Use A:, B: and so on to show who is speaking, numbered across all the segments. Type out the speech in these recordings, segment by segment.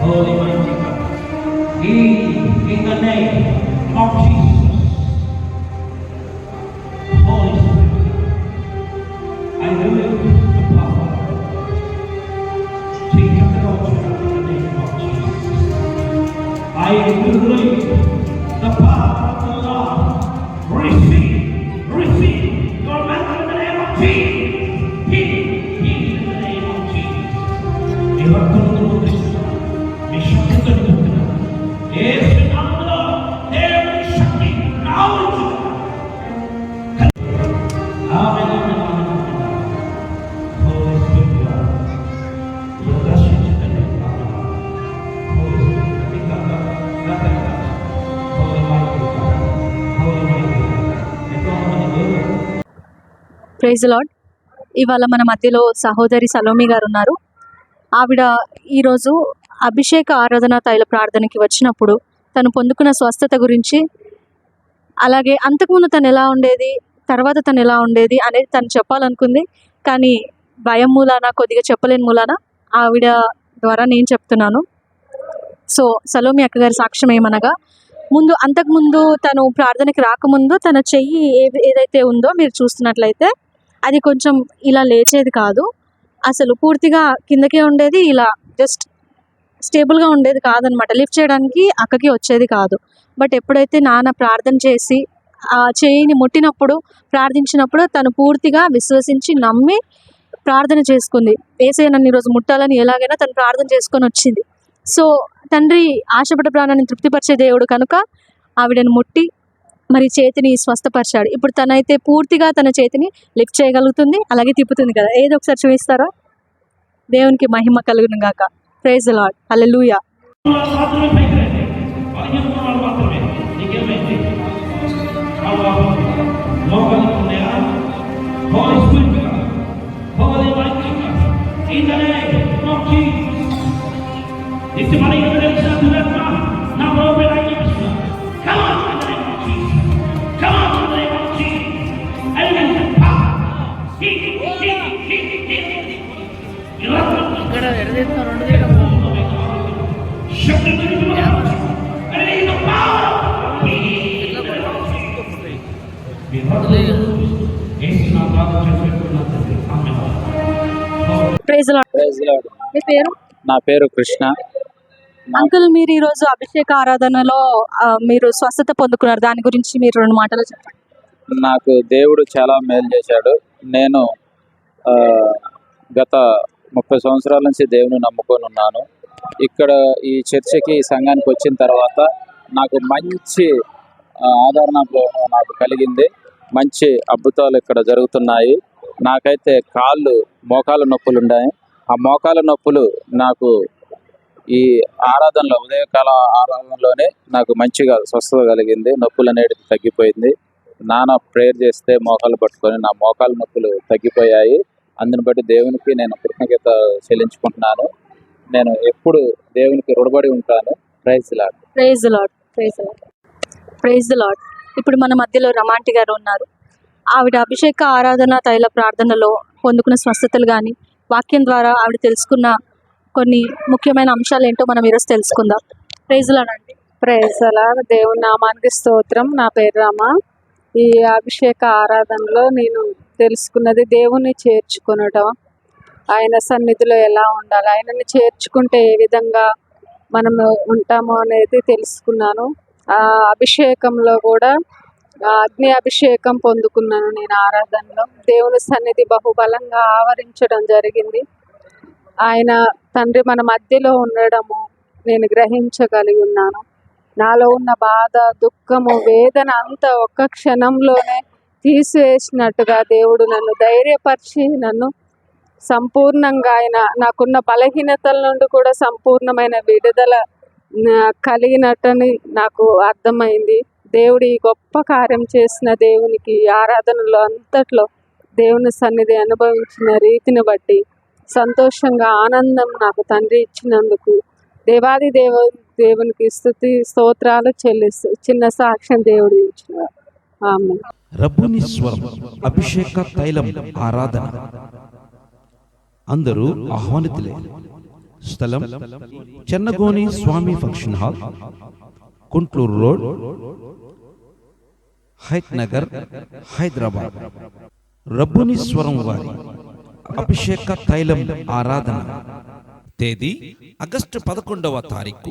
A: Holy mighty God. In the name of Jesus. Holy Spirit, I remove the power. Take control in the name of Jesus. I remove the power of the Lord. Receive your mantle in the name of Jesus. Heal in the name of Jesus. You are going to do this. You should do this. Yes, there is something now. Amen, amen, amen. Holy Spirit, you are blessed in the name of God. Holy Spirit, Holy mighty God, Holy mighty God.
B: Praise Lord. ఇవాళ మన మధ్యలో సహోదరి సలోమి గారు ఉన్నారు. ఆవిడ ఈరోజు అభిషేక ఆరాధన తైల ప్రార్థనకి వచ్చినప్పుడు తను పొందుకున్న స్వస్థత గురించి, అలాగే అంతకుముందు తను ఎలా ఉండేది, తర్వాత తను ఎలా ఉండేది అనేది తను చెప్పాలనుకుంది. కానీ భయం మూలాన, కొద్దిగా చెప్పలేని మూలాన ఆవిడ ద్వారా నేను చెప్తున్నాను. సో సలోమి అక్కగారి సాక్ష్యం ఏమనగా, అంతకుముందు తను ప్రార్థనకి రాకముందు తన చెయ్యి ఏదైతే ఉందో మీరు చూస్తున్నట్లయితే అది కొంచెం ఇలా లేచేది కాదు, అసలు పూర్తిగా కిందకే ఉండేది, ఇలా జస్ట్ స్టేబుల్గా ఉండేది కాదనమాట. లిఫ్ట్ చేయడానికి అక్కకి వచ్చేది కాదు. బట్ ఎప్పుడైతే నాన్న ప్రార్థన చేసి ఆ చేయిని ముట్టినప్పుడు, ప్రార్థించినప్పుడు తను పూర్తిగా విశ్వసించి నమ్మి ప్రార్థన చేసుకుంది. యేసయ్య నన్ను ఈరోజు ముట్టాలని ఎలాగైనా తను ప్రార్థన చేసుకొని వచ్చింది. సో తండ్రి ఆశపడ్డ ప్రాణాన్ని తృప్తిపరిచే దేవుడు కనుక ఆవిడను ముట్టి మరి చేతిని స్వస్థపరిచాడు. ఇప్పుడు తనైతే పూర్తిగా తన చేతిని లిఫ్ట్ చేయగలుగుతుంది, అలాగే తిప్పుతుంది కదా. ఏదో ఒకసారి చూపిస్తారా? దేవునికి మహిమ కలుగును గాక. Praise the lord. Hallelujah. Praise lord. మీ పేరు?
C: నా పేరు కృష్ణ.
B: అంకుల్, మీరు ఈరోజు అభిషేక ఆరాధనలో మీరు స్వస్థత పొందుకున్నారు, దాని గురించి మీరు 2 మాటలు చెప్పండి.
C: నాకు దేవుడు చాలా మేలు చేశాడు. నేను గత 30 సంవత్సరాల నుంచి దేవుని నమ్ముకొని ఉన్నాను. ఇక్కడ ఈ చర్చికి, ఈ సంఘానికి వచ్చిన తర్వాత నాకు మంచి ఆదరణ నాకు కలిగింది. మంచి అద్భుతాలు ఇక్కడ జరుగుతున్నాయి. నాకైతే మోకాళ్ళ నొప్పులు ఉన్నాయి. ఆ మోకాళ్ళ నొప్పులు నాకు ఈ ఆరాధనలో, ఉదయకాల ఆరాధనలోనే నాకు మంచిగా స్వస్థత కలిగింది. నొప్పులు అనేది తగ్గిపోయింది. నాన్న ప్రేయర్ చేస్తే మోకాళ్ళు పట్టుకొని నా మోకాళ్ళ నొప్పులు తగ్గిపోయాయి. అందుని బట్టి దేవునికి నేను కృతజ్ఞత చెల్లించుకుంటున్నాను. నేను ఎప్పుడు దేవునికి రుణపడి ఉంటాను. Praise the Lord.
B: Praise the Lord. Praise the Lord. Praise the Lord. ఇప్పుడు మన మధ్యలో రమాంటి గారు ఉన్నారు. ఆవిడ అభిషేక ఆరాధన తైల ప్రార్థనలో పొందుకున్న స్వస్థతలు కానీ, వాక్యం ద్వారా ఆవిడ తెలుసుకున్న కొన్ని ముఖ్యమైన అంశాలు ఏంటో మనం ఈరోజు తెలుసుకుందాం. ప్రైజ్ ది లార్డ్ అండి.
D: Praise the Lord. దేవుని నామానికి స్తోత్రం. నా పేరు రామ. ఈ అభిషేక ఆరాధనలో నేను తెలుసుకున్నది దేవుని చేర్చుకొనటం, ఆయన సన్నిధిలో ఎలా ఉండాలి, ఆయనని చేర్చుకుంటే ఏ విధంగా మనము ఉంటామో అనేది తెలుసుకున్నాను. ఆ అభిషేకంలో కూడా అగ్ని అభిషేకం పొందుకున్నాను నేను ఆరాధనలో. దేవుని సన్నిధి బహుబలంగా ఆవరించడం జరిగింది. ఆయన తండ్రి మన మధ్యలో ఉండడము నేను గ్రహించగలిగి ఉన్నాను. నాలో ఉన్న బాధ, దుఃఖము, వేదన అంతా ఒక్క క్షణంలోనే తీసివేసినట్టుగా దేవుడు నన్ను ధైర్యపరిచి, నన్ను సంపూర్ణంగా ఆయన నాకున్న బలహీనతల నుండి కూడా సంపూర్ణమైన విడుదల కలిగినట్టని నాకు అర్థమైంది. దేవుడు ఈ గొప్ప కార్యం చేసిన దేవునికి ఆరాధనలో అంతట్లో దేవుని సన్నిధి అనుభవించిన రీతిని బట్టి సంతోషంగా, ఆనందం నాకు తండ్రి ఇచ్చినందుకు దేవాది దేవునికి స్తుతి స్తోత్రాలు చెల్లిస్తూ చిన్న సాక్ష్యం దేవుడు ఇచ్చిన. ఆమేన్.
E: రబ్బుని స్వరం అభిషేక తైలం ఆరాధన అందరూ ఆహ్వానితులే. స్థలం Chennagoni Swami function hall, Kuntloor road, Hayath Nagar, Hyderabad. రబ్బునీశ్వరం వారి అభిషేక తైలం ఆరాధన తేదీ ఆగస్టు 11వ తారీఖు,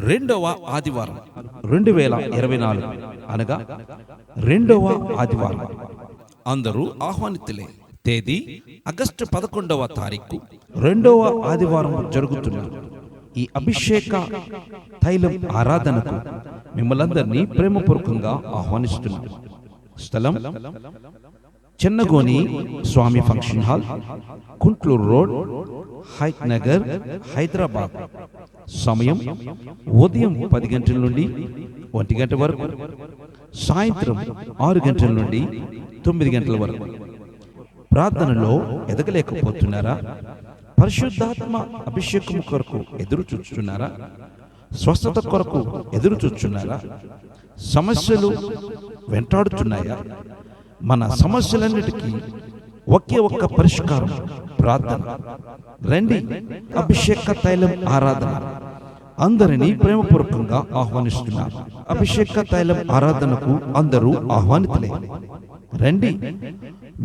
E: 2వ ఆదివారం 2024, అనగా 2వ ఆదివారం. అందరూ ఆహ్వానితులే. తేదీ ఆగస్టు 11వ తారీఖు, 2వ ఆదివారం జరుగుతున్న ఈ అభిషేక తైలం ఆరాధనకు మిమ్మల్ందరినీ ప్రేమపూర్వకంగా ఆహ్వానిస్తున్నాం. స్థలం Chennagoni Swami function hall, Kuntloor road, Hayath Nagar, Hyderabad. సమయం ఉదయం 10 గంటల నుండి 1 గంట వరకు, సాయంత్రం 6 గంటల నుండి 9 గంటల వరకు. ప్రార్థనలో ఎదగలేకపోతున్నారా? పరిశుద్ధాత్మ అభిషేకం కొరకు ఎదురు చూస్తున్నారా? స్వస్థత కొరకు ఎదురు చూస్తున్నారా? సమస్యలు వెంటాడుతున్నాయా? మన సమస్యలన్నిటికీ ఒకే ఒక్క పరిష్కారం ప్రార్థన. రండి, అభిషేక తైలం ఆరాధన. అందరినీ ప్రేమపూర్వకంగా ఆహ్వానిస్తున్నారు. అభిషేక తైలం ఆరాధనకు అందరూ ఆహ్వానితులే. రండి,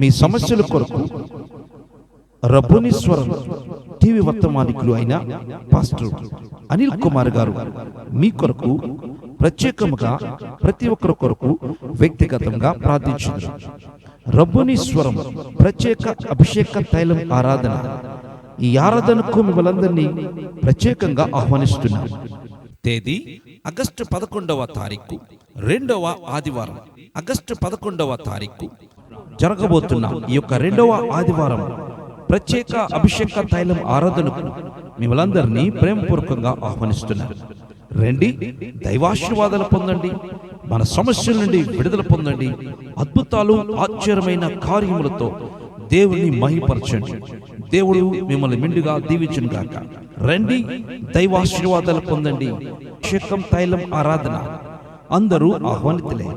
E: మీ సమస్యల కొరకు రబ్బునీశ్వరం టీవీ వర్తమానికులు అయిన పాస్టర్ అనిల్ కుమార్ గారు మీ కొరకు ప్రత్యేకముగా ప్రతి ఒక్కరి కొరకు వ్యక్తిగతంగా ప్రార్థించారు. రబ్బునీశ్వరం ప్రత్యేక అభిషేక తైలం ఆరాధన. ఈ ఆరాధనకు మిమ్మల్ందరినీ ప్రత్యేకంగా ఆహ్వానిస్తున్నారు. తేదీ ఆగస్టు 11వ తారీఖు, 2వ ఆదివారం. ఆగస్టు 11వ తారీఖు జరగబోతున్న ఈ యొక్క 2వ ఆదివారం ప్రత్యేక అభిషేక తైలం ఆరాధనకు మిమ్మల్ందరినీ ప్రేమపూర్వకంగా ఆహ్వానిస్తున్నారు. రండి, దైవాశీర్వాదాలు పొందండి, మన సమస్యల నుండి విడుదల పొందండి, అద్భుతాలు ఆశ్చర్యమైన కార్యములతో దేవుని మహిమపరచండి. దేవుడు మిమ్మల్ని మెండుగా దీవించును గాక. రండి, దైవాశీర్వాదాలు పొందండి. అభిషేకం తైలం ఆరాధన అందరూ ఆహ్వానితులే.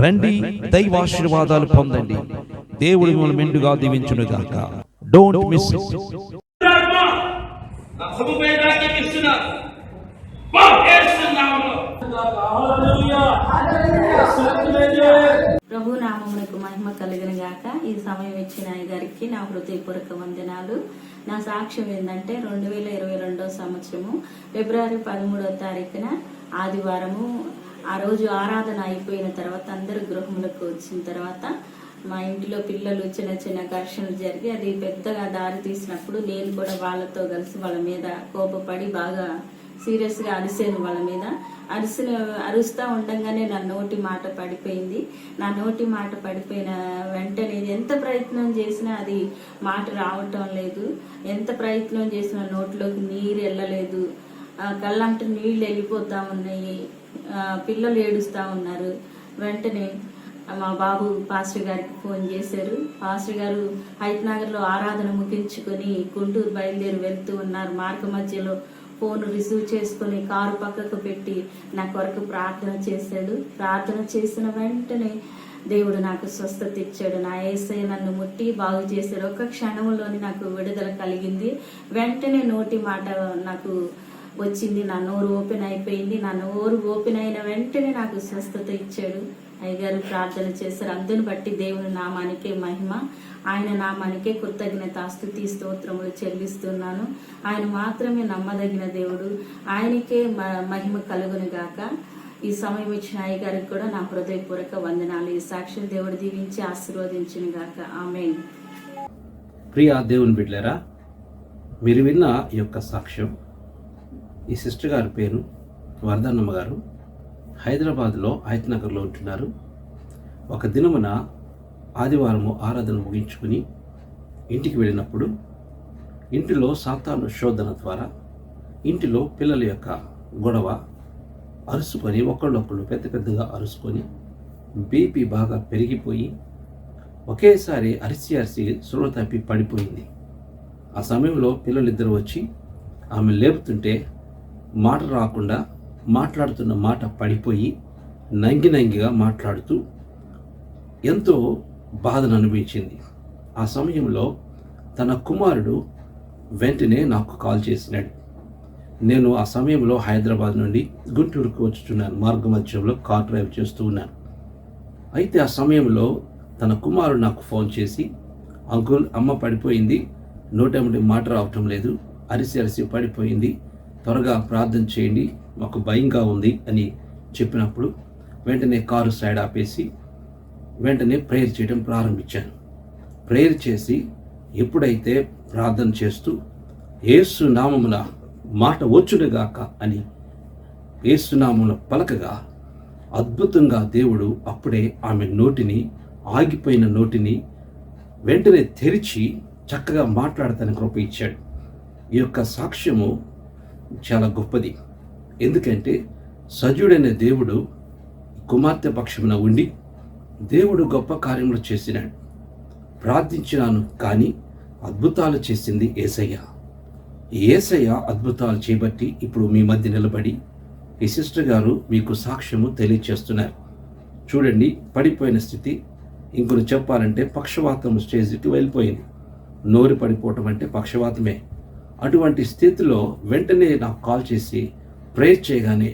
E: రండి, దైవాశీర్వాదాలు పొందండి. దేవుడు మిమ్మల్ని మెండుగా దీవించును గాక. Don't miss it.
F: ప్రభు నామమునకు మహిమ కలిగిన గాక. ఈ సమయం ఇచ్చిన అయ్య గారికి నా హృదయపూర్వక వందనాలు. నా సాక్ష్యం ఏంటంటే 2022 సంవత్సరము ఫిబ్రవరి 13వ తారీఖున ఆదివారము, ఆ రోజు ఆరాధన అయిపోయిన తర్వాత అందరూ గృహములకు వచ్చిన తర్వాత మా ఇంటిలో పిల్లలు చిన్న చిన్న ఘర్షణలు జరిగి అది పెద్దగా దారి తీసినప్పుడు నేను కూడా వాళ్ళతో కలిసి వాళ్ళ మీద కోపపడి బాగా సీరియస్గా అరిసాను. వాళ్ళ మీద అరుస్తూ ఉండగానే నా నోటి మాట పడిపోయింది. నా నోటి మాట పడిపోయిన వెంటనే ఎంత ప్రయత్నం చేసినా అది మాట రావటం లేదు. ఎంత ప్రయత్నం చేసినా నోట్లోకి నీరు వెళ్ళలేదు. కళ్ళంట నీళ్ళు వెళ్ళిపోతూ ఉన్నాయి. పిల్లలు ఏడుస్తూ ఉన్నారు. వెంటనే మా బాబు పాస్టర్ గారికి ఫోన్ చేశారు. పాస్టర్ గారు హైత్ నగర్లో ఆరాధన ముగించుకొని గుంటూరు బయలుదేరి వెళ్తూ ఉన్నారు. మార్గ మధ్యలో ఫోన్ రిసీవ్ చేసుకొని కారు పక్కకు పెట్టి నా కొరకు ప్రార్థన చేశాడు. ప్రార్థన చేసిన వెంటనే దేవుడు నాకు స్వస్థత ఇచ్చాడు. నా యేసయ్య నన్ను ముట్టి బాగు చేశాడు. ఒక్క క్షణంలోని నాకు విడుదల కలిగింది. వెంటనే నోటి మాట నాకు వచ్చింది. నా నోరు ఓపెన్ అయిపోయింది. నా నోరు ఓపెన్ అయిన వెంటనే నాకు స్వస్థత ఇచ్చాడు. అయ్యగారు ప్రార్థన చేశారు. అందుని బట్టి దేవుని నామానికే మహిమ, ఆయన నామానికే కృతజ్ఞత స్తుతి స్తోత్రములు చెల్లిస్తున్నాను. ఆయన మాత్రమే నమ్మదగిన దేవుడు. ఆయనకే మహిమ కలుగును గాక. ఈ సమయం ఇచ్చిన అయ్యగారికి కూడా నా హృదయపూర్వక వందనాలు. ఈ సాక్ష్యం దేవుడు దీవించి ఆశీర్వదించును గాక. ఆమేన్.
G: ప్రియా దేవుని బిడ్డలారా, మీరు విన్న ఈ యొక్క సాక్ష్యం, ఈ సిస్టర్ గారి పేరు వరదన్నమ్మ గారు. హైదరాబాద్లో హైత్ నగర్లో ఉంటున్నారు. ఒక దినమున ఆదివారము ఆరాధన ముగించుకుని ఇంటికి వెళ్ళినప్పుడు ఇంటిలో సాతాను శోధన ద్వారా ఇంటిలో పిల్లల యొక్క గొడవ అరుసుకొని ఒకళ్ళొకళ్ళు పెద్ద పెద్దగా అరుసుకొని బీపీ బాగా పెరిగిపోయి ఒకేసారి అరిసి సులువ తప్పి పడిపోయింది. ఆ సమయంలో పిల్లలిద్దరూ వచ్చి ఆమె లేపుతుంటే మాట రాకుండా మాట్లాడుతున్న మాట పడిపోయి నంగిగా మాట్లాడుతూ ఎంతో బాధను అనిపించింది. ఆ సమయంలో తన కుమారుడు వెంటనే నాకు కాల్ చేసినాడు. నేను ఆ సమయంలో హైదరాబాద్ నుండి గుంటూరుకు వచ్చుచున్నాను. మార్గ మధ్యంలో కార్ డ్రైవ్ చేస్తూ ఉన్నాను. అయితే ఆ సమయంలో తన కుమారుడు నాకు ఫోన్ చేసి, అంకుల్, అమ్మ పడిపోయింది, నోటెమ్మటి మాట రావటం లేదు, అరిసి అరిసి పడిపోయింది, త్వరగా ప్రార్థన చేయండి, మాకు భయంగా ఉంది అని చెప్పినప్పుడు వెంటనే కారు సైడ్ ఆపేసి వెంటనే ప్రేయర్ చేయడం ప్రారంభించాను. ప్రేయర్ చేసి ఎప్పుడైతే ప్రార్థన చేస్తూ యేసు నామమున మాట వచ్చునుగాక అని యేసు నామమున పలకగా అద్భుతంగా దేవుడు అప్పుడే ఆమె నోటిని, ఆగిపోయిన నోటిని వెంటనే తెరిచి చక్కగా మాట్లాడతానికి కృప ఇచ్చాడు. ఈ యొక్క సాక్ష్యము చాలా గొప్పది. ఎందుకంటే సజీవుడైన దేవుడు కుమార్తె పక్షమున ఉండి దేవుడు గొప్ప కార్యములు చేసినాడు. ప్రార్థించినాను కానీ అద్భుతాలు చేసింది యేసయ్య. యేసయ్య అద్భుతాలు చేయబట్టి ఇప్పుడు మీ మధ్య నిలబడి ఈ సిస్టర్ గారు మీకు సాక్ష్యము తెలియచేస్తున్నారు. చూడండి, పడిపోయిన స్థితి, ఇంకొక చెప్పాలంటే పక్షవాతం స్టేజ్కి వెళ్ళిపోయింది. నోరు పడిపోవటం అంటే పక్షవాతమే. అటువంటి స్థితిలో వెంటనే నాకు కాల్ చేసి ప్రేయర్ చేయగానే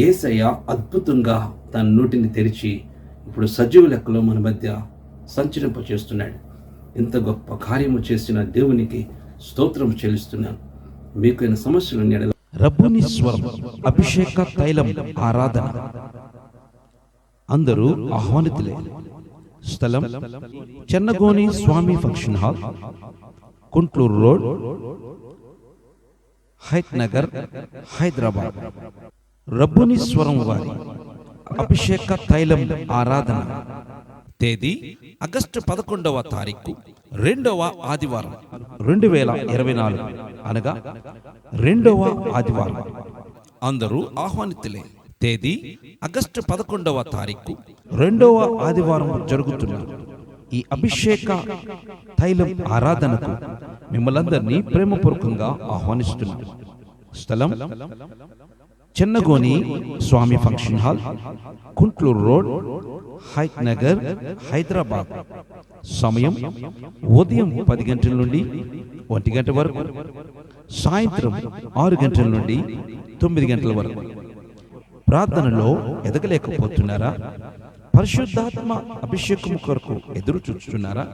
G: యేసయ్య అద్భుతంగా తన నోటిని తెరిచి ఇప్పుడు సజీవ లెక్కలో మన మధ్య సంచరింపచేస్తున్నాడు. ఇంత గొప్ప కార్యము చేసిన దేవునికి స్తోత్రం చెల్లిస్తున్నాను. మీకైన సమస్యలు నెడల
E: రబ్బుని స్వరం అభిషేక తైలం ఆరాధన. అందరూ ఆహ్వానితులే. స్థలం Chennagoni Swami function hall, Kuntloor road, Hayath Nagar, Hyderabad. రబ్బుని స్వరం వారి అభిషేక తైలం ఆరాధన. తేదీ ఆగస్టు 11వ తారీఖు, 2వ ఆదివారం 2024, అనగా 2వ ఆదివారం. అందరూ ఆహ్వానితులే. తేదీ ఆగస్టు 11వ తారీఖు, 2వ ఆదివారం జరుగుతున్న ఈ అభిషేక తైలం ఆరాధనకు మిమ్మల్ందరినీ ప్రేమపూర్వకంగా ఆహ్వానిస్తున్నాం. స్థలం Chennagoni Swami function hall, Kuntloor road, Hayath Nagar, Hyderabad. సమయం ఉదయం 10 గంటల నుండి 1 గంట వరకు, సాయంత్రం 6 గంటల నుండి 9 గంటల వరకు. ప్రార్థనలో ఎదగలేకపోతున్నారా? పరిశుద్ధాత్మ అభిషేకం కొరకు ఎదురు చూస్తున్నారా?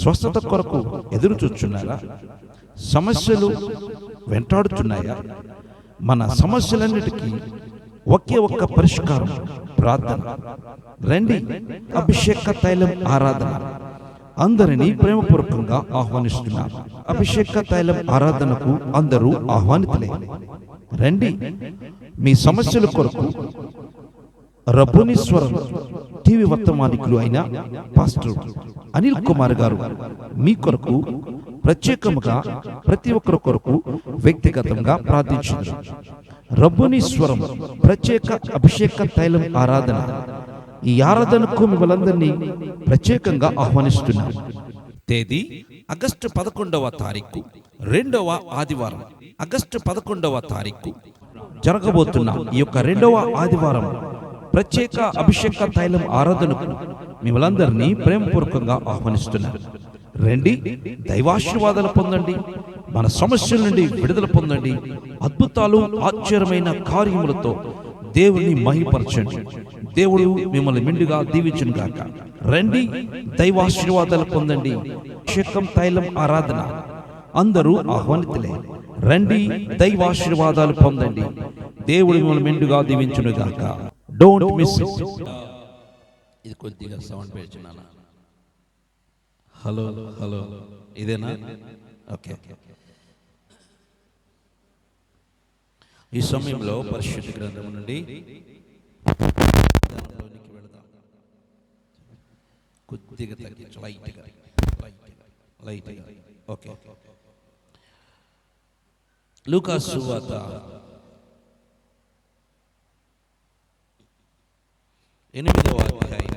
E: స్వస్థత కొరకు ఎదురు చూస్తున్నారా? సమస్యలు వెంటాడుతున్నాయా? మన సమస్యలన్నిటికీ ఒకే ఒక్క పరిష్కారం, ప్రార్థన. రండి, అభిషేక తైలం ఆరాధన. అందరినీ ప్రేమపూర్వకంగా ఆహ్వానిస్తున్నారు. అభిషేక తైలం ఆరాధనకు అందరూ ఆహ్వానితులే. రండి, మీ సమస్యల కొరకు రబ్బుని స్వరం టీవీ వర్తమానికులు అయిన పాస్టర్ అనిల్ కుమార్ గారు మీ కొరకు ప్రత్యేకముగా ప్రతి ఒక్కరి కొరకు వ్యక్తిగతంగా ప్రార్థించారు. రబ్బుని స్వరం ప్రత్యేక అభిషేక తైలం ఆరాధన. ఈ ఆరాధనకు మిమ్మల్ందరినీ ప్రత్యేకంగా ఆహ్వానిస్తున్నారు. తేదీ ఆగస్టు 11వ తారీఖు, 2వ ఆదివారం. ఆగస్టు 11వ తారీఖు జరగబోతున్న ఈ యొక్క 2వ ఆదివారం ప్రత్యేక అభిషేక తైలం ఆరాధనకు మిమ్మల్ందరినీ ప్రేమపూర్వకంగా ఆహ్వానిస్తున్నారు. రండి, దైవాశీర్వాదాలు పొందండి, మన సమస్యల నుండి విడుదల పొందండి, అద్భుతాలు ఆశ్చర్యమైన కార్యములతో దేవుని మహిమపరచండి. దేవుడు మిమ్మల్ని మెండుగా దీవించును గాక. రండి, దైవాశీర్వాదాలు పొందండి. అభిషేకం తైలం ఆరాధన. అందరూ ఆహ్వానితులే. రండి, దైవాశీర్వాదాలు పొందండి. దేవుడు మిమ్మల్ని మెండుగా దీవించును గాక. Don't miss it.
C: ఇది కొద్దిగా సౌండ్ పెంచున్నాను. హలో హలో, ఇదేనా? ఓకే. ఈ సమయంలో పరిశుద్ధ గ్రంథం నుండి వెళదాం. కొద్దిగా తగ్గించు, లైట్గా. ఓకే. లూకా సువార్త 8వ అధ్యాయం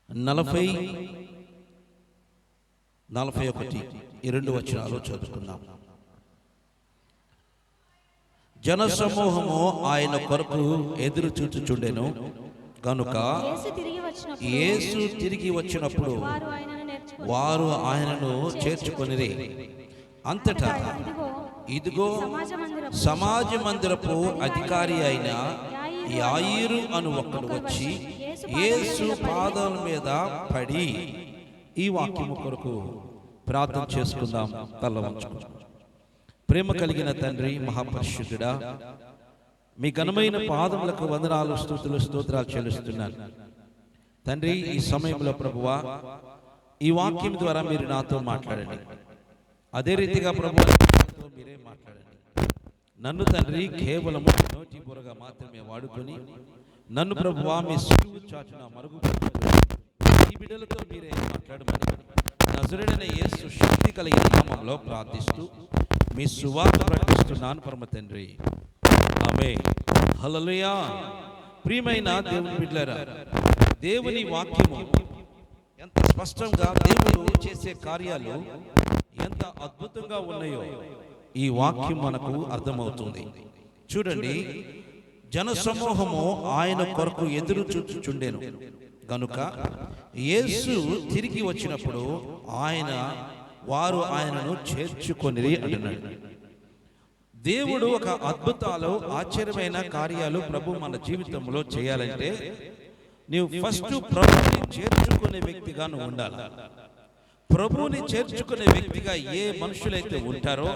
C: 40-41 ఈ 2 వచనాలు చదువుకుందాం. జన సమూహము ఆయన కొరకు ఎదురు చూచుచుండెను గనుక యేసు తిరిగి వచ్చినప్పుడు
E: వారు ఆయనను చేర్చుకొనిరి. అంతటా ఇదిగో సమాజ మందిరపు అధికారి అయిన యాయిరు అను ఒకడు వచ్చి యేసు పాదాల మీద పడి, ఈ వాక్యము కొరకు ప్రార్థన చేసుకుందాం. తల వంచుకుందాం. ప్రేమ కలిగిన తండ్రి, మహాపరిశుద్ధుడా, మీ ఘనమైన పాదములకు వందనాలు, స్తుతులు, స్తోత్రాలు చెల్లిస్తున్నాను తండ్రి. ఈ సమయంలో ప్రభువా, ఈ వాక్యం ద్వారా మీరు నాతో మాట్లాడండి. అదే రీతిగా ప్రభువా మీరే మాట్లాడండి. నన్ను తండ్రి కేవలము నోటి బురగా మాత్రమే వాడుకొని, నన్ను ప్రభువా మీ సిలువ చాటున మరుగుపరుచుకొని ఈ బిడ్డలతో మీరే మాట్లాడమని నజరేయుడైన యేసు శక్తి కలిగిన నామములో ప్రార్థిస్తూ మీ సువార్త ప్రకటిస్తున్నాను పరమ తండ్రి. ఆమేన్. హల్లెలూయా. ప్రియమైన దేవుని బిడ్డలారా, దేవుని వాక్యము ఎంత స్పష్టంగా దేవుడు చేసే కార్యాలు ఎంత అద్భుతంగా ఉన్నాయో ఈ వాక్యం మనకు అర్థమవుతుంది. చూడండి, జనసమూహము ఆయన కొరకు ఎదురు చూచుచుండెను గనుక యేసు తిరిగి వచ్చినప్పుడు వారు ఆయనను చేర్చుకొనిరి అంటున్నాడు. దేవుడు ఒక అద్భుతాలు, ఆశ్చర్యమైన కార్యాలు ప్రభు మన జీవితంలో చేయాలంటే నీవు ఫస్ట్ ప్రభుని చేర్చుకునే వ్యక్తిగా నువ్వు ఉండాలి. ప్రభుని చేర్చుకునే వ్యక్తిగా ఏ మనుషులైతే ఉంటారో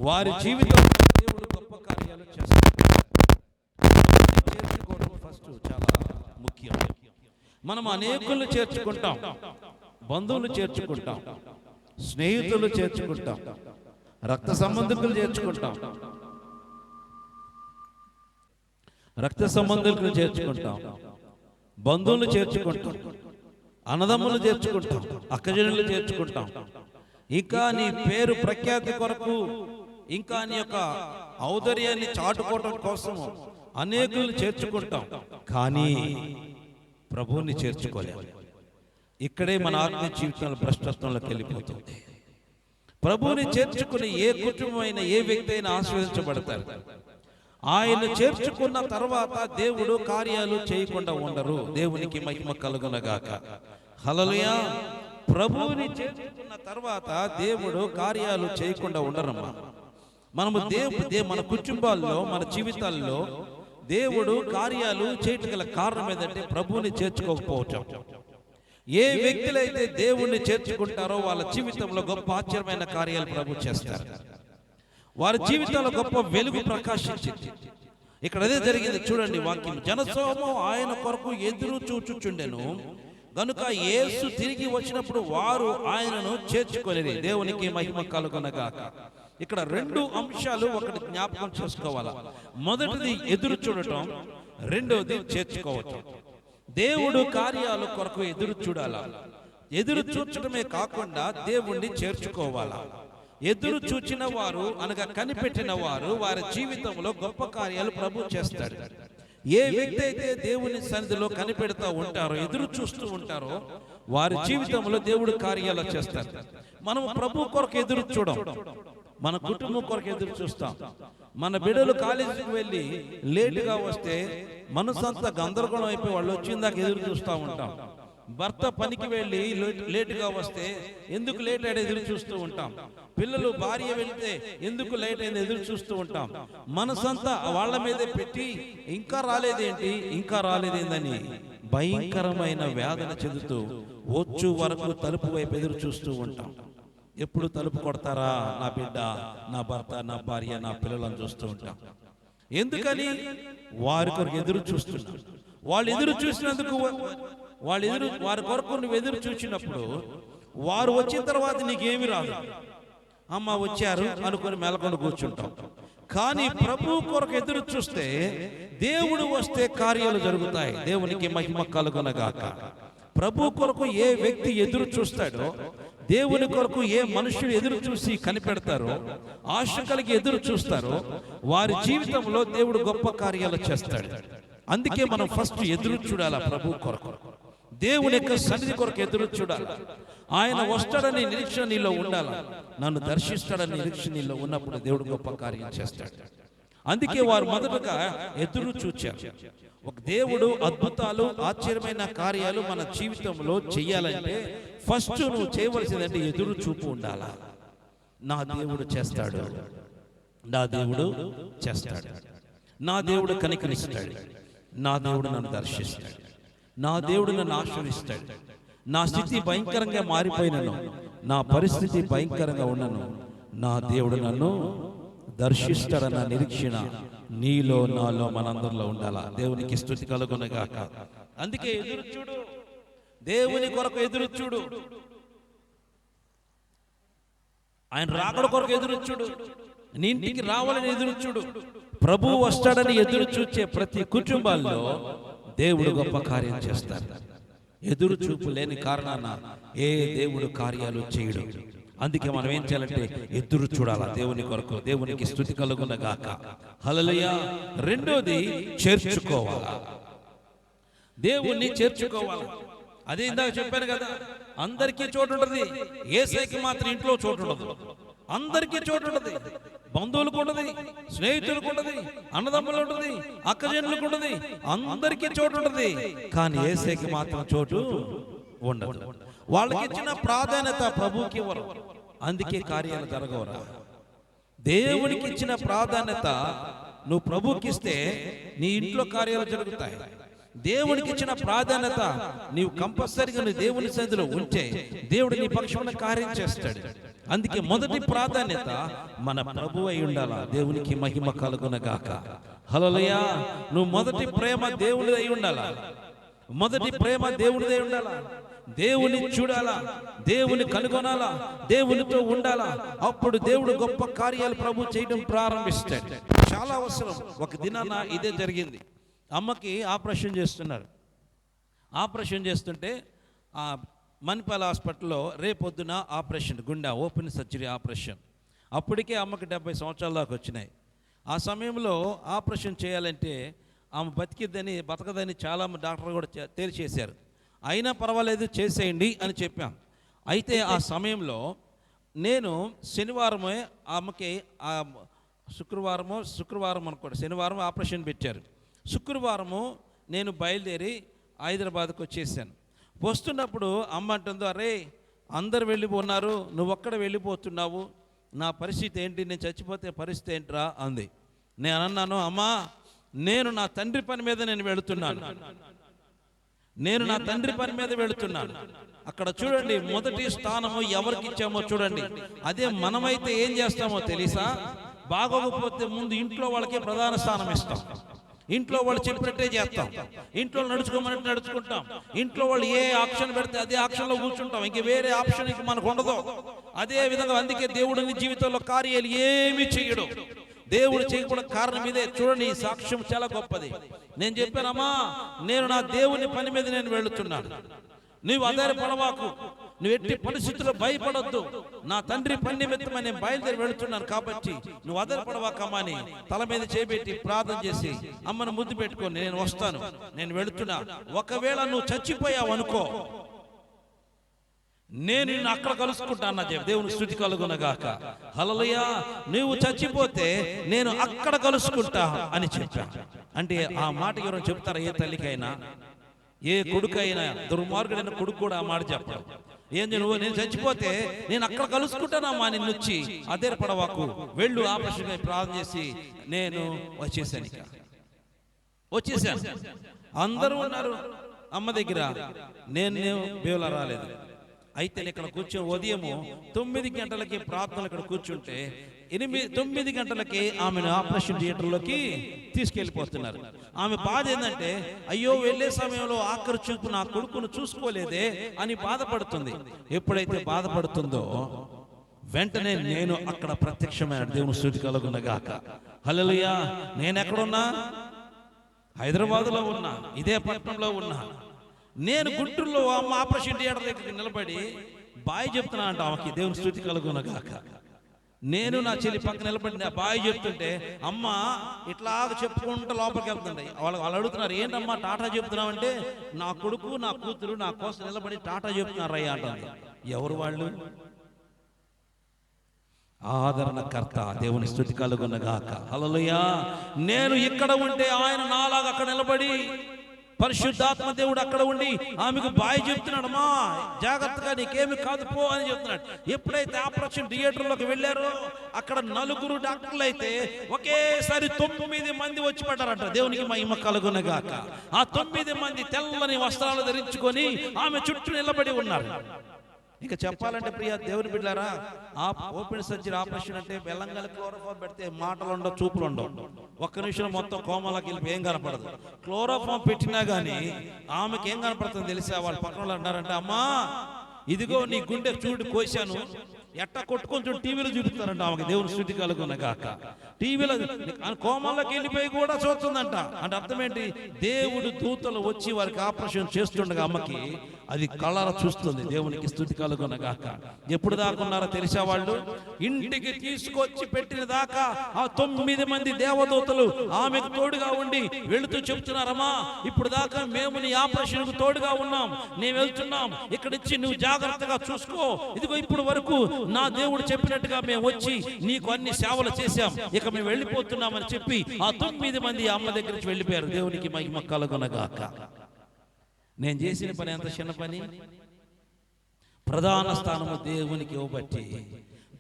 E: వారి జీవితంలో దేవుడు గొప్ప కార్యాలు చేస్తారు. చేర్చుకోవడం ఫస్ట్ చాలా ముఖ్యం. మనం అనేకులను చేర్చుకుంటాం, బంధువులు చేర్చుకుంటాం, స్నేహితులు చేర్చుకుంటాం, రక్త సంబంధికులు చేర్చుకుంటాం, బంధువులు చేర్చుకుంటాం, అన్నదమ్ములు చేర్చుకుంటాం, అక్కజనులు చేర్చుకుంటాం. ఇంకా నీ పేరు ప్రఖ్యాతి కొరకు, ఇంకా నీ యొక్క ఔదర్యాన్ని చాటుకోవటం కోసం అనేకులు చేర్చుకుంటాం. కానీ ప్రభువుని చేర్చుకోలేము. ఇక్కడే మన ఆత్మీయ జీవితంలో భ్రష్టత్వంలోకి వెళ్ళిపోతుంది. ప్రభువుని చేర్చుకుని ఏ కుటుంబమైన ఏ వ్యక్తి అయినా ఆశీర్వదించబడతారు. ఆయన చేర్చుకున్న తర్వాత దేవుడు కార్యాలు చేయకుండా ఉండరు. దేవునికి మహిమ కలుగునగాక. హల్లెలూయా. ప్రభువుని చేర్చుకున్న తర్వాత దేవుడు కార్యాలు చేయకుండా ఉండరమ్మా. మనము మన కుటుంబాల్లో, మన జీవితాల్లో దేవుడు కార్యాలు చేయటం గల కారణం ఏంటంటే ప్రభువుని చేర్చుకోకపోవటం. ఏ వ్యక్తులైతే దేవుణ్ణి చేర్చుకుంటారో వాళ్ళ జీవితంలో గొప్ప ఆశ్చర్యమైన కార్యాలు ప్రభు చేస్తారు. వారి జీవితంలో గొప్ప వెలుగు ప్రకాశించింది. ఇక్కడ అదే జరిగింది. చూడండి వాక్యం, జనసమూహము ఆయన కొరకు ఎదురు చూచుచుండెను గనుక యేసు తిరిగి వచ్చినప్పుడు వారు ఆయనను చేర్చుకొనిరి. దేవునికి మహిమ కలుగునగాక. ఇక్కడ రెండు అంశాలు ఒకటి జ్ఞాపకం చేసుకోవాలా. మొదటిది ఎదురు చూడటం, రెండవది చేర్చుకోవటం. దేవుడు కార్యాల కొరకు ఎదురు చూడాలా. ఎదురు చూచడమే కాకుండా దేవుణ్ణి చేర్చుకోవాలా. ఎదురు చూచిన వారు అనగా కనిపెట్టిన వారు వారి జీవితంలో గొప్ప కార్యాలు ప్రభు చేస్తాడు. ఏ వ్యక్తి అయితే దేవుని సన్నిధిలో కనిపెడతా ఉంటారో, ఎదురు చూస్తూ ఉంటారో వారి జీవితంలో దేవుడు కార్యాలు చేస్తారు. మనం ప్రభు కొరకు ఎదురు చూడం, మన కుటుంబం కొరకు ఎదురు చూస్తాం. మన బిడ్డలు కాలేజీకి వెళ్ళి లేటుగా వస్తే మనసంతా గందరగోళం అయిపోయి వాళ్ళు వచ్చిందాక ఎదురు చూస్తూ ఉంటాం. భర్త పనికి వెళ్ళి లేటుగా వస్తే ఎందుకు లేట్ అయ్యి ఎదురు చూస్తూ ఉంటాం. పిల్లలు భార్య వెళ్తే ఎందుకు లేట్ అయింది ఎదురు చూస్తూ ఉంటాం. మనసంతా వాళ్ళ మీదే పెట్టి ఇంకా రాలేదేందని భయంకరమైన వేదన చెందుతూ వచ్చు వరకు తలుపు వైపు ఎదురు చూస్తూ ఉంటాం. ఎప్పుడు తలుపు కొడతారా నా బిడ్డ, నా భర్త, నా భార్య, నా పిల్లలను చూస్తూ ఉంటాం. ఎందుకని? వారి కొరకు ఎదురు చూస్తున్నాం. వాళ్ళు ఎదురు చూసినందుకు వారి కొరకు నువ్వు ఎదురు చూసినప్పుడు వారు వచ్చిన తర్వాత నీకేమి రాదు. అమ్మ వచ్చారు అనుకుని మెలకొని కూర్చుంటాం. కానీ ప్రభు కొరకు ఎదురు చూస్తే దేవుడు వస్తే కార్యాలు జరుగుతాయి. దేవునికి మహిమ కలుగునగాక. ప్రభు కొరకు ఏ వ్యక్తి ఎదురు చూస్తాడో, దేవుని కొరకు ఏ మనుషులు ఎదురు చూసి కనిపెడతారో, ఆశ కలిగి ఎదురు చూస్తారో వారి జీవితంలో దేవుడు గొప్ప కార్యాలు చేస్తాడు. అందుకే మనం ఫస్ట్ ఎదురు చూడాలా. ప్రభు కొరకు, దేవుని యొక్క సన్నిధి కొరకు ఎదురు చూడాలి. ఆయన వస్తాడని నిరీక్షణ నీలో ఉండాలి. నన్ను దర్శిస్తాడని నిరీక్షణ నీలో ఉన్నప్పుడు దేవుడు గొప్ప కార్యం చేస్తాడు. అందుకే వారు మొదటగా ఎదురు చూచారు. ఒక దేవుడు అద్భుతాలు, ఆశ్చర్యమైన కార్యాలు మన జీవితంలో చెయ్యాలంటే ఫస్ట్ నువ్వు చేయవలసిందంటే ఎదురు చూపు ఉండాలా. నా దేవుడు చేస్తాడు, నా దేవుడు చేస్తాడు, నా దేవుడు కనికరిస్తాడు, నా దేవుడు నన్ను దర్శిస్తాడు, నా దేవుడు నన్ను ఆశీర్వదిస్తాడు, నా స్థితి భయంకరంగా మారిపోయినను, నా పరిస్థితి భయంకరంగా ఉన్నను, నా దేవుడు నన్ను దర్శిస్తాడన్న నిరీక్షణ నీలో నాలో మనందరిలో ఉండాలా. దేవునికి స్తుతి కలుగునగాక. అందుకే ఎదురు చూడు, దేవుని కొరకు ఎదురు చూడు, ఆయన రాకడ కొరకు ఎదురు చూడు, నీ ఇంటికి రావాలని ఎదురు చూడు. ప్రభువు వస్తాడని ఎదురు చూచే ప్రతి కుటుంబాల్లో దేవుడు గొప్ప కార్యం చేస్తారు. ఎదురు చూపు లేని కారణాన ఏ దేవుడు కార్యాలు చేయడు. అందుకే మనం ఏం చేయాలంటే ఎదురు చూడాలా దేవుని కొరకు. దేవునికి స్తుతి కలుగునగాక. హల్లెలూయా. రెండోది చేర్చుకోవాలా, దేవుణ్ణి చేర్చుకోవాలి. అదే ఇందాక చెప్పాను కదా, అందరికీ చోటు ఉంటుంది, యేసయ్యకి మాత్రం ఇంట్లో చోటు ఉండదు. అందరికీ చోటు ఉంటుంది, బంధువులకు ఉంటుంది, స్నేహితులకు ఉంటుంది, అన్నదమ్ములు ఉంటుంది, అక్కజనులకు ఉంటుంది, అందరికీ చోటు ఉంటుంది. కానీ యేసయ్యకి మాత్రం చోటు ఉండదు. వాళ్ళకి ఇచ్చిన ప్రాధాన్యత ప్రభువుకి ఇవ్వరు, అందుకే కార్యాలు జరగవరా. దేవునికి ఇచ్చిన ప్రాధాన్యత నువ్వు ప్రభువుకి ఇస్తే నీ ఇంట్లో కార్యాలు జరుగుతాయి. దేవునికి ఇచ్చిన ప్రాధాన్యత నీవు కంపల్సరిగా నీ దేవుని సన్నిధిలో ఉంటే దేవుడు నీ పక్షాన కార్యం చేస్తాడు. అందుకే మొదటి ప్రాధాన్యత మన ప్రభువు అయి ఉండాలా. దేవునికి మహిమ కలుగునగాక. హల్లెలూయా. నువ్వు మొదటి ప్రేమ దేవుని అయి ఉండాలా. మొదటి ప్రేమ దేవునిదే ఉండాలా. దేవుని చూడాలా, దేవుని కనుగొనాలా, దేవునితో ఉండాలా. అప్పుడు దేవుడు గొప్ప కార్యాలు ప్రభు చేయడం ప్రారంభిస్తాడు. చాలా అవసరం. ఒక దినాన ఇదే జరిగింది. అమ్మకి ఆపరేషన్ చేస్తున్నారు. ఆపరేషన్ చేస్తుంటే మణిపాల్ హాస్పిటల్లో రేపొద్దున ఆపరేషన్, గుండె ఓపెన్ సర్జరీ ఆపరేషన్. అప్పటికే అమ్మకి 70 సంవత్సరాల దాకా వచ్చినాయి. ఆ సమయంలో ఆపరేషన్ చేయాలంటే ఆమె బతకదని చాలా డాక్టర్లు కూడా తేల్చేశారు. అయినా పర్వాలేదు చేసేయండి అని చెప్పాం. అయితే ఆ సమయంలో నేను శనివారమే ఆమెకి శుక్రవారం అనుకోండి, శనివారం ఆపరేషన్ పెట్టారు. శుక్రవారము నేను బయలుదేరి హైదరాబాద్కు వచ్చేసాను. వస్తున్నప్పుడు అమ్మ అంటుందో, అరే అందరు వెళ్ళిపోన్నారు, నువ్వు ఒక్కడ వెళ్ళిపోతున్నావు, నా పరిస్థితి ఏంటి, నేను చచ్చిపోతే పరిస్థితి ఏంట్రా అంది. నేను అన్నాను, అమ్మా నేను నా తండ్రి పని మీద నేను వెళుతున్నాను, నేను నా తండ్రి పని మీద వెళుతున్నాను. అక్కడ చూడండి, మొదటి స్థానము ఎవరికి ఇచ్చామో చూడండి. అదే మనమైతే ఏం చేస్తామో తెలుసా, బాగోకపోతే ముందు ఇంట్లో వాళ్ళకి ప్రధాన స్థానం ఇస్తాం, ఇంట్లో వాళ్ళు చెప్పినట్టే చేస్తాం, ఇంట్లో నడుచుకోమన్నట్టు నడుచుకుంటాం, ఇంట్లో వాళ్ళు ఏ ఆప్షన్ పెడితే అదే ఆప్షన్లో కూర్చుంటాం, ఇంక వేరే ఆప్షన్ ఇంక మనకు ఉండదు. అదే విధంగా అందుకే దేవుడిని జీవితంలో కార్యాలు ఏమీ చెయ్యడు. దేవుడు చేయకుండా కారణం ఇదే. చూడండి, ఈ సాక్ష్యం చాలా గొప్పది. నేను చెప్పానమ్మా, నేను నా దేవుని పని మీద నేను వెళుతున్నాను, నువ్వు ఆధారపడవాకు, నువ్వు ఎట్టి పరిస్థితుల్లో భయపడొద్దు, నా తండ్రి పని నిమిత్తమని నేను బయలుదేరి వెళుతున్నాను కాబట్టి నువ్వు ఆధారపడవాకమ్మా అని తల మీద చేపెట్టి ప్రార్థన చేసి అమ్మను ముద్దు పెట్టుకొని నేను వస్తాను, నేను వెళుతున్నా. ఒకవేళ నువ్వు చచ్చిపోయావు అనుకో, నేను నిన్ను అక్కడ కలుసుకుంటాను. దేవుని స్తుతి కలుగునగాక. హల్లెలూయా. నువ్వు చచ్చిపోతే నేను అక్కడ కలుసుకుంటా అని చెప్పా. అంటే ఆ మాట ఎవరైనా చెప్తారా? ఏ తల్లికైనా, ఏ కొడుకైనా, దుర్మార్గుడైన కొడుకు కూడా ఆ మాట చెప్పడం. ఏంది, నువ్వు నేను చచ్చిపోతే నేను అక్కడ కలుసుకుంటానమ్మా, నిన్ను వచ్చి అదే పడవాకు, వెళ్ళు ఆపరేషన్ ప్రార్థన చేసి నేను వచ్చేసాను. అందరూ ఉన్నారు అమ్మ దగ్గర, నేను బేవలా రాలేదు. అయితే ఇక్కడ కూర్చొని ఉదయము 9 గంటలకి ప్రార్థనలు ఇక్కడ కూర్చుంటే 9 గంటలకి ఆమెను ఆపరేషన్ థియేటర్లోకి తీసుకెళ్ళిపోతున్నారు. ఆమె బాధ ఏంటంటే, అయ్యో వెళ్ళే సమయంలో ఆఖరి చూపు నా కొడుకును చూసుకోలేదే అని బాధపడుతుంది. ఎప్పుడైతే బాధపడుతుందో వెంటనే నేను అక్కడ ప్రత్యక్షమైన దేవుని స్తుతి కలుగునగాక. హల్లెలూయా. నేను ఎక్కడున్నా? హైదరాబాద్లో ఉన్నా, ఇదే పట్టణంలో ఉన్నా. నేను గుంటూరులో అమ్మ ఆపరేషన్ థియేటర్ దగ్గరికి నిలబడి బాయ్ చెప్తున్నా అంట ఆమెకి. దేవుని స్తుతి కలుగునగాక. నేను నా చెల్లి పక్కన నిలబడి బాయ్ చెప్తుంటే అమ్మ ఇట్లా చెప్పుకుంటూ లోపలికి వెళ్తుండే. వాళ్ళు అడుగుతున్నారు, ఏంటమ్మా టాటా చెప్తున్నావు అంటే, నా కొడుకు నా కూతురు నా కోసం నిలబడి టాటా చెప్తున్నారు అయ్యా అంటుంది. ఎవరు వాళ్ళు? ఆదరణకర్త. దేవుని స్తుతి కలుగునగాక. హల్లెలూయా. నేను ఇక్కడ ఉంటే ఆయన నాలాగా అక్కడ నిలబడి పరిశుద్ధాత్మ దేవుడు అక్కడ ఉండి ఆమెకు బాయ్ చెప్తున్నాడు, అమ్మా జాగ్రత్తగా నీకేమి కాదు పో అని చెప్తున్నాడు. ఎప్పుడైతే ఆపరేషన్ థియేటర్లోకి వెళ్ళారో అక్కడ 4 డాక్టర్లు అయితే ఒకేసారి 9 మంది వచ్చి పడ్డారంట. దేవునికి మహిమ కలుగునగాక. ఆ 9 మంది తెల్లని వస్త్రాలు ధరించుకొని ఆమె చుట్టూ నిలబడి ఉన్నారు. ఇక చెప్పాలంటే ప్రియ దేవుని బిడ్డారా, ఆ ఓపెన్ సర్జరీ ఆపరేషన్ అంటే బెల్లంగల క్లోరోఫామ్ పెడితే మాటలు ఉండవు, చూపులు ఉండవు. ఒక్క నిమిషం మొత్తం కోమాలకి వెళ్ళి ఏం కనపడదు. క్లోరోఫామ్ పెట్టినా కానీ ఆమెకి ఏం కనపడుతుంది తెలిసా? వాళ్ళ పక్కన వాళ్ళు అంటారంటే, అమ్మా ఇదిగో నీ గుండె చూడు కోశాను, ఎట్టా కొట్టుకొని చూడు టీవీలో చూపిస్తారంట ఆమెకి. దేవుని స్థుతి కలుగునగాక. టీవీలో కోమాల్లోకి వెళ్ళిపోయి కూడా చూస్తుందంట. అంటే అర్థం ఏంటి? దేవుడు దూతలు వచ్చి వారికి ఆపరేషన్ చేస్తుండగా అమ్మకి అది కళ్ళార చూస్తుంది. దేవునికి స్థుతి కలుగునగాక. ఎప్పుడు దాకా ఉన్నారో తెలిసా? వాళ్ళు ఇంటికి తీసుకొచ్చి పెట్టిన దాకా ఆ 9 మంది దేవదూతలు ఆమెకు తోడుగా ఉండి వెళుతూ చెప్తున్నారమ్మా, ఇప్పుడు దాకా మేము నీ ఆపరేషన్ కు తోడుగా ఉన్నాం, నేను వెళ్తున్నాం, ఇక్కడ ఇచ్చి నువ్వు జాగ్రత్తగా చూసుకో. ఇదిగో ఇప్పుడు వరకు నా దేవుడు చెప్పినట్టుగా మేము వచ్చి నీకు అన్ని సేవలు చేశాం, ఇక మేము వెళ్ళిపోతున్నామని చెప్పి ఆ 9 మంది అమ్మ దగ్గర నుంచి వెళ్ళిపోయారు. దేవునికి మహిమ కలుగునగాక. నేను చేసిన పని ఎంత చిన్న పని. ప్రధాన స్థానము దేవునికి ఇవ్వబట్టి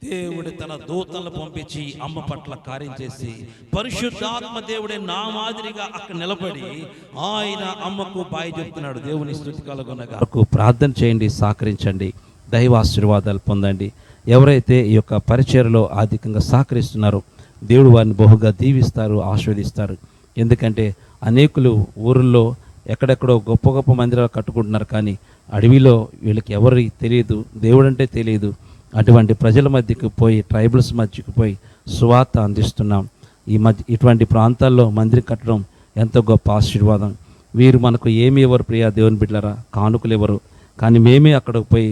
E: దేవుడు తన దూతలను పంపించి అమ్మ పట్ల కార్యం చేసి పరిశుద్ధాత్మ దేవుడే నా మాదిరిగా అక్కడ నిలబడి ఆయన అమ్మకు బాయ్ చెప్తున్నాడు. దేవుని స్తుతి కలుగునగాక. ప్రార్థన చేయండి, సహకరించండి, దైవాశీర్వాదాలు పొందండి. ఎవరైతే ఈ యొక్క పరిచర్యలో అధికంగా సహకరిస్తున్నారో దేవుడు వారిని బహుగా దీవిస్తారు, ఆశీర్వదిస్తారు. ఎందుకంటే అనేకులు ఊరిలో ఎక్కడెక్కడో గొప్ప గొప్ప మందిరాలు కట్టుకుంటున్నారు, కానీ అడవిలో వీళ్ళకి ఎవరికి తెలియదు, దేవుడు అంటే తెలియదు. అటువంటి ప్రజల మధ్యకు పోయి, ట్రైబల్స్ మధ్యకు పోయి సువార్త అందిస్తున్నాం. ఇటువంటి ప్రాంతాల్లో మందిరం కట్టడం ఎంతో గొప్ప ఆశీర్వాదం. వీరు మనకు ఏమి ఎవరు ప్రియా దేవుని బిడ్డలారా? కానుకలు ఎవరు, కానీ మేమే అక్కడికి పోయి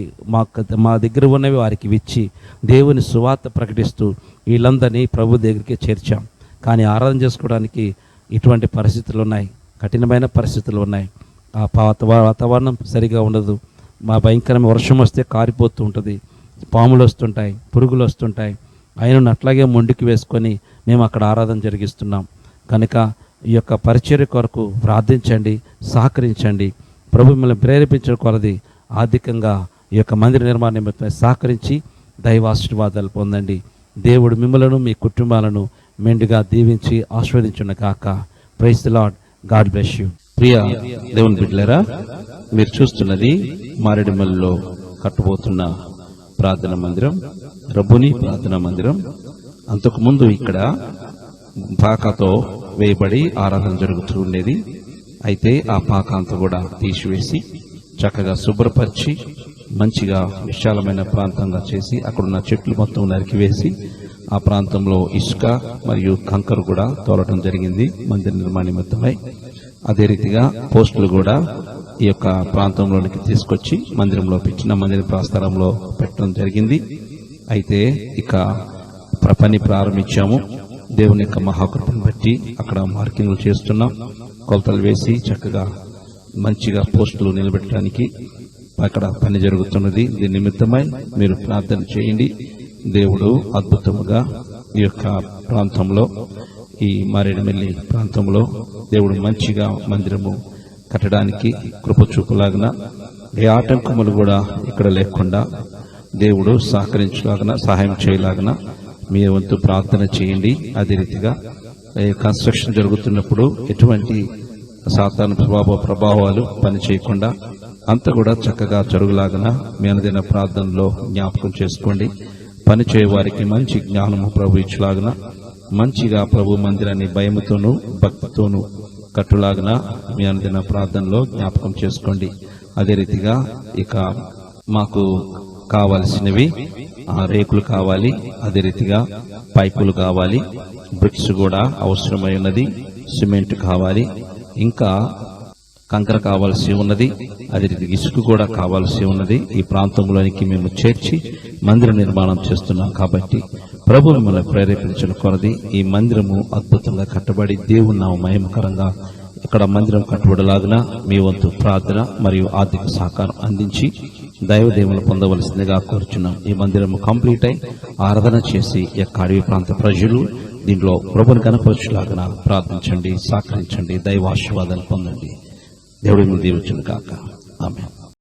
E: మా దగ్గర ఉన్నవి వారికి ఇచ్చి దేవుని సువార్త ప్రకటిస్తూ వీళ్ళందరినీ ప్రభు దగ్గరికి చేర్చాం. కానీ ఆరాధన చేసుకోవడానికి ఇటువంటి పరిస్థితులు ఉన్నాయి, కఠినమైన పరిస్థితులు ఉన్నాయి. ఆ వాతావరణం సరిగా ఉండదు. మా భయంకరమైన వర్షం వస్తే కారిపోతూ ఉంటుంది, పాములు వస్తుంటాయి, పురుగులు వస్తుంటాయి. ఆయనను అట్లాగే మొండికి వేసుకొని మేము అక్కడ ఆరాధన జరిగిస్తున్నాం. కనుక ఈ యొక్క పరిచర్య కొరకు ప్రార్థించండి, సహకరించండి. ప్రభు మిమ్మల్ని ప్రేరేపించిన కొలది ఆర్థికంగా ఈ యొక్క మందిర నిర్మాణ నిమిత్తమై సహకరించి దైవాశీర్వాదాలు పొందండి. దేవుడు మిమ్మలను మీ కుటుంబాలను మెండుగా దీవించి ఆశీర్వదించును గాక. Praise the lord. God bless you. ప్రియ దేవుని బిడ్డలారా, మీరు చూస్తున్నది మారేడుమల్లిలో కట్టబోతున్న ప్రార్థన మందిరం, రబ్బుని ప్రార్థన మందిరం. అంతకుముందు ఇక్కడ పాకతో వేయబడి ఆరాధన జరుగుతూ ఉండేది. అయితే ఆ పాక అంతా కూడా తీసివేసి చక్కగా శుభ్రపరిచి మంచిగా విశాలమైన ప్రాంతంగా చేసి అక్కడున్న చెట్లు మొత్తం నరికివేసి ఆ ప్రాంతంలో ఇసుక మరియు కంకర కూడా తోలటం జరిగింది మందిర నిర్మాణ నిమిత్తమై. అదే రీతిగా పోస్టులు కూడా ఈ యొక్క ప్రాంతంలోనికి తీసుకొచ్చి మందిరంలో చిన్న మందిర ప్రాస్తారంలో పెట్టడం జరిగింది. అయితే ఇక పని ప్రారంభించాము. దేవుని యొక్క మహాకృపను బట్టి అక్కడ మార్కింగ్లు చేస్తున్నాం. కొలతలు వేసి చక్కగా మంచిగా పోస్టులు నిలబెట్టడానికి అక్కడ పని జరుగుతున్నది. దీని నిమిత్తమై మీరు ప్రార్థన చేయండి. దేవుడు అద్భుతముగా ఈ యొక్క ప్రాంతంలో, ఈ మారేడుమిల్లి ప్రాంతంలో దేవుడు మంచిగా మందిరము కట్టడానికి కృప చూపులాగిన, ఏ ఆటంకములు కూడా ఇక్కడ లేకుండా దేవుడు సహకరించలాగిన, సహాయం చేయలాగిన మీ వంతు ప్రార్థన చేయండి. అదే రీతిగా కన్స్ట్రక్షన్ జరుగుతున్నప్పుడు ఎటువంటి సాతాను ప్రభావాలు పని చేయకుండా అంతా కూడా చక్కగా జరుగులాగిన మీ అనుదిన ప్రార్థనలో జ్ఞాపకం చేసుకోండి. పని చేయవారికి మంచి జ్ఞానము ప్రభు ఇచ్చులాగిన, మంచిగా ప్రభు మందిరాన్ని భయముతోనూ భక్తితోనూ కట్టులాగిన మీ అనుదిన ప్రార్థనలో జ్ఞాపకం చేసుకోండి. అదే రీతిగా ఇక మాకు కావాల్సినవి రేకులు కావాలి, అదే రీతిగా పైపులు కావాలి, బ్రిక్స్ కూడా అవసరమై ఉన్నది, సిమెంట్ కావాలి, ఇంకా కంకర కావాల్సి ఉన్నది, అదే రీతిగా ఇసుక కూడా కావాల్సి ఉన్నది. ఈ ప్రాంతంలోనికి మేము చేర్చి మందిర నిర్మాణం చేస్తున్నాం. కాబట్టి ప్రభు మిమ్మల్ని ప్రేరేపించిన కొలది ఈ మందిరము అద్భుతంగా కట్టబడి దేవుని నామ మహిమకరంగా ఇక్కడ మందిరం కట్టబడలాగిన మీ వంతు ప్రార్థన మరియు ఆర్థిక సహకారం అందించి దైవదేవులు పొందవలసిందిగా కోరుచున్నాం. ఈ మందిరం కంప్లీట్ అయి ఆరాధన చేసి ఈ యొక్క అడవి ప్రాంత ప్రజలు దీంట్లో ప్రభుని కనపరచులాగిన ప్రార్థించండి, సహకరించండి, దైవాశీర్వాదాలు పొందండి.
G: దేవుడి దీవించును కాక. ఆమేన్.